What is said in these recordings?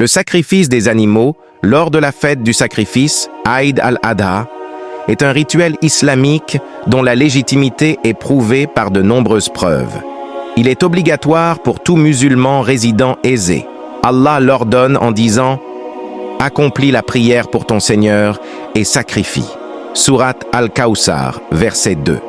Le sacrifice des animaux, lors de la fête du sacrifice, Aïd al-Adha, est un rituel islamique dont la légitimité est prouvée par de nombreuses preuves. Il est obligatoire pour tout musulman résident aisé. Allah l'ordonne en disant « Accomplis la prière pour ton Seigneur et sacrifie ». Sourate Al-Kawthar, verset 2.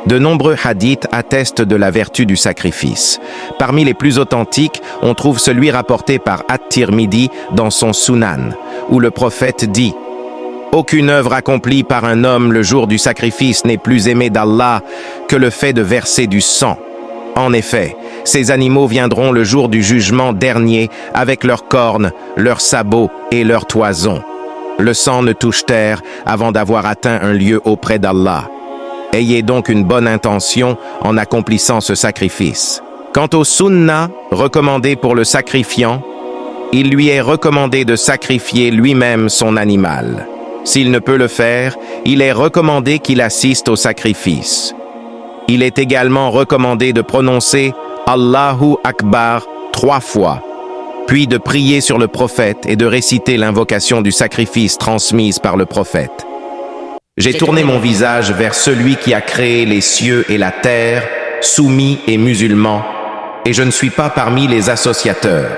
De nombreux hadiths attestent de la vertu du sacrifice. Parmi les plus authentiques, on trouve celui rapporté par At-Tirmidhi dans son Sunan, où le prophète dit « Aucune œuvre accomplie par un homme le jour du sacrifice n'est plus aimée d'Allah que le fait de verser du sang. En effet, ces animaux viendront le jour du jugement dernier avec leurs cornes, leurs sabots et leurs toisons. Le sang ne touche terre avant d'avoir atteint un lieu auprès d'Allah. Ayez donc une bonne intention en accomplissant ce sacrifice. Quant au sunnah recommandé pour le sacrifiant, il lui est recommandé de sacrifier lui-même son animal. S'il ne peut le faire, il est recommandé qu'il assiste au sacrifice. Il est également recommandé de prononcer Allahu Akbar 3 fois, puis de prier sur le prophète et de réciter l'invocation du sacrifice transmise par le prophète. J'ai tourné mon visage vers celui qui a créé les cieux et la terre, soumis et musulmans, et je ne suis pas parmi les associateurs.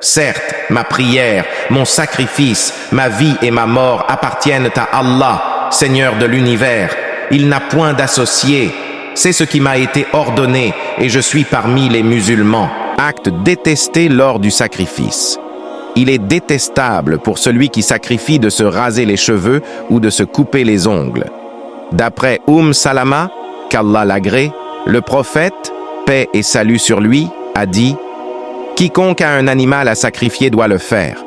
Certes, ma prière, mon sacrifice, ma vie et ma mort appartiennent à Allah, Seigneur de l'univers. Il n'a point d'associé. C'est ce qui m'a été ordonné, et je suis parmi les musulmans. Acte détesté lors du sacrifice. Il est détestable pour celui qui sacrifie de se raser les cheveux ou de se couper les ongles. D'après Salama, qu'Allah l'agrée, le prophète, paix et salut sur lui, a dit « Quiconque a un animal à sacrifier doit le faire.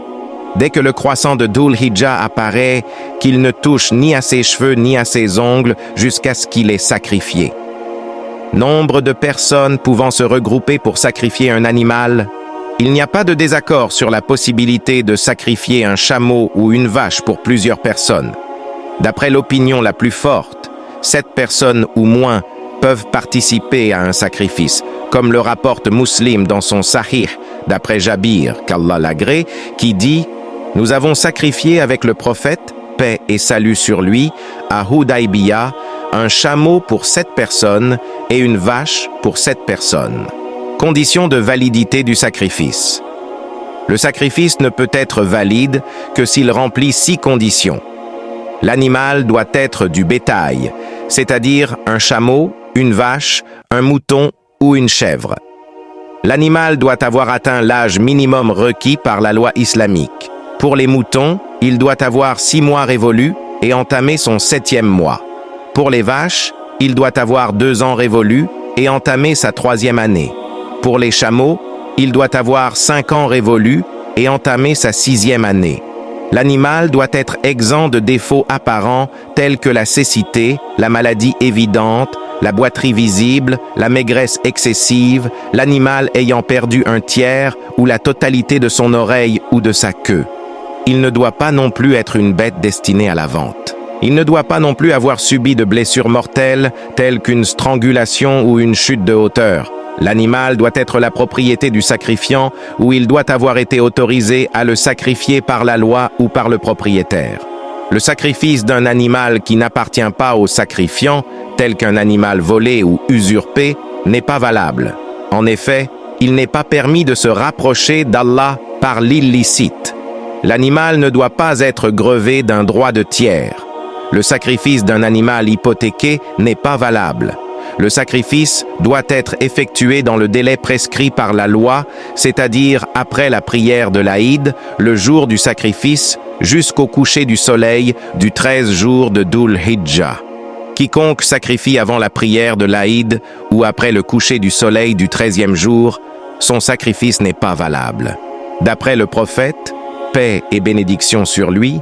Dès que le croissant de Dhul Hijjah apparaît, qu'il ne touche ni à ses cheveux ni à ses ongles jusqu'à ce qu'il ait sacrifié. » Nombre de personnes pouvant se regrouper pour sacrifier un animal, il n'y a pas de désaccord sur la possibilité de sacrifier un chameau ou une vache pour plusieurs personnes. D'après l'opinion la plus forte, 7 personnes ou moins peuvent participer à un sacrifice, comme le rapporte Muslim dans son Sahih, d'après Jabir, qu'Allah l'agrée, qui dit « Nous avons sacrifié avec le prophète, paix et salut sur lui, à Hudaybiyah, un chameau pour 7 personnes et une vache pour 7 personnes. » Condition de validité du sacrifice. Le sacrifice ne peut être valide que s'il remplit 6 conditions. L'animal doit être du bétail, c'est-à-dire un chameau, une vache, un mouton ou une chèvre. L'animal doit avoir atteint l'âge minimum requis par la loi islamique. Pour les moutons, il doit avoir 6 mois révolus et entamer son 7e mois. Pour les vaches, il doit avoir 2 ans révolus et entamer sa 3e année. Pour les chameaux, il doit avoir 5 ans révolus et entamer sa 6e année. L'animal doit être exempt de défauts apparents tels que la cécité, la maladie évidente, la boiterie visible, la maigresse excessive, l'animal ayant perdu un tiers ou la totalité de son oreille ou de sa queue. Il ne doit pas non plus être une bête destinée à la vente. Il ne doit pas non plus avoir subi de blessures mortelles telles qu'une strangulation ou une chute de hauteur. L'animal doit être la propriété du sacrifiant ou il doit avoir été autorisé à le sacrifier par la loi ou par le propriétaire. Le sacrifice d'un animal qui n'appartient pas au sacrifiant, tel qu'un animal volé ou usurpé, n'est pas valable. En effet, il n'est pas permis de se rapprocher d'Allah par l'illicite. L'animal ne doit pas être grevé d'un droit de tiers. Le sacrifice d'un animal hypothéqué n'est pas valable. Le sacrifice doit être effectué dans le délai prescrit par la loi, c'est-à-dire après la prière de l'Aïd, le jour du sacrifice, jusqu'au coucher du soleil du 13 jours de Dhul Hijjah. Quiconque sacrifie avant la prière de l'Aïd ou après le coucher du soleil du 13e jour, son sacrifice n'est pas valable. D'après le prophète, paix et bénédiction sur lui,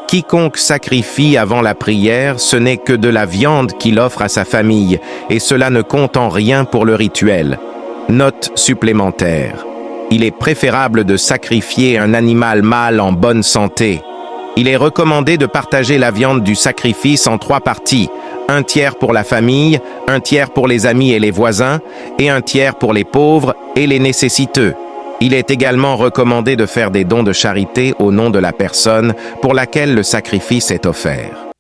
quiconque sacrifie avant la prière, ce n'est que de la viande qu'il offre à sa famille, et cela ne compte en rien pour le rituel. Note supplémentaire. Il est préférable de sacrifier un animal mâle en bonne santé. Il est recommandé de partager la viande du sacrifice en 3 parties, 1/3 pour la famille, 1/3 pour les amis et les voisins, et 1/3 pour les pauvres et les nécessiteux. Il est également recommandé de faire des dons de charité au nom de la personne pour laquelle le sacrifice est offert.